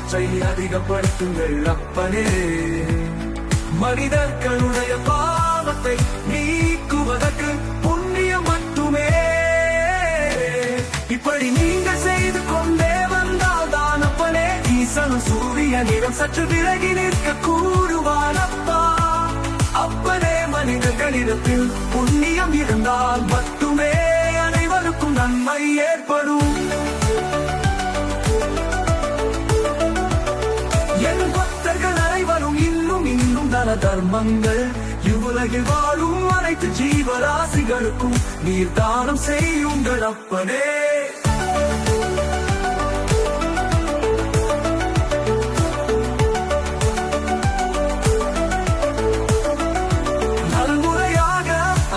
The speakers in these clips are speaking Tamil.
ஆற்றை அதிகப்படுத்துங்கள் அப்பனே. மனிதர்களுடைய பாவத்தை நீக்குவதற்கு புண்ணியம் மட்டுமே. இப்படி நீங்கள் செய்து கொண்டே வந்தால் தான் அப்பனே ஈசனும் சூரியனிடம் சற்று விலகி நிற்க கூறுவானப்பா. அப்பனே மனிதர்களிடத்தில் புண்ணியம் இருந்தால் மட்டுமே அனைவருக்கும் நன்மை ஏற்படும். என் பக்தர்கள் அனைவரும் இன்னும் தன தர்மங்கள் இவ்வுலகில் வாழும் அனைத்து ஜீவராசிகளுக்கும் நீர் தானம் செய்யுங்கள் அப்பனே.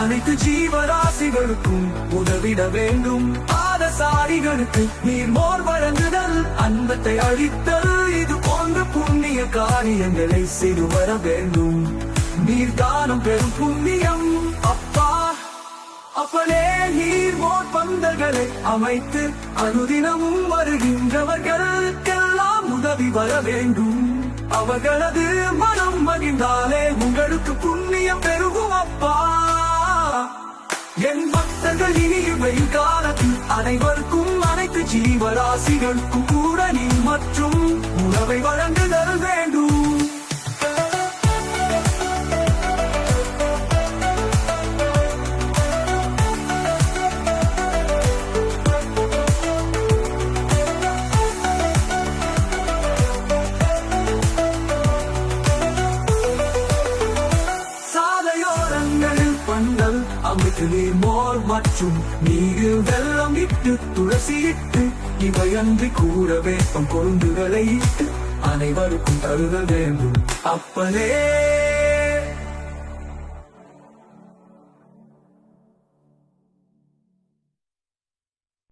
அனைத்து ஜீவராசிகளுக்கும் உதவிட வேண்டும். பாதசாரிகளுக்கு நீர் மோர் வழங்குதல், அன்பத்தை அளித்தல், இது போன்ற புண்ணிய காரியங்களை செய்து வர வேண்டும். நீர் தானம் பெறும் புண்ணியம் அப்பா. அப்பனே நீர் மோர் பந்தல்களை அமைத்து அனுதினமும் வருகின்றவர்களுக்கெல்லாம் உதவி வர வேண்டும். அவர்களது மனம் மகிழ்ந்தாலே உங்களுக்கு புண்ணியம் பெருகும் அப்பா. என் பக்தர்கள் இனிமை காலத்தில் அனைவருக்கும் அனைத்து ஜீவராசிகளுக்கும் கூட நீ மற்றும் உணவை வழங்குதல் வேண்டும். அமைத்து நீர் மோர் மற்றும் நீரில் வெள்ளம் இட்டு துளசி இட்டு இவையன்றி கூட வேப்பம் கொழுந்துகளை இட்டு அனைவருக்கும் தருத வேண்டும் அப்பனே.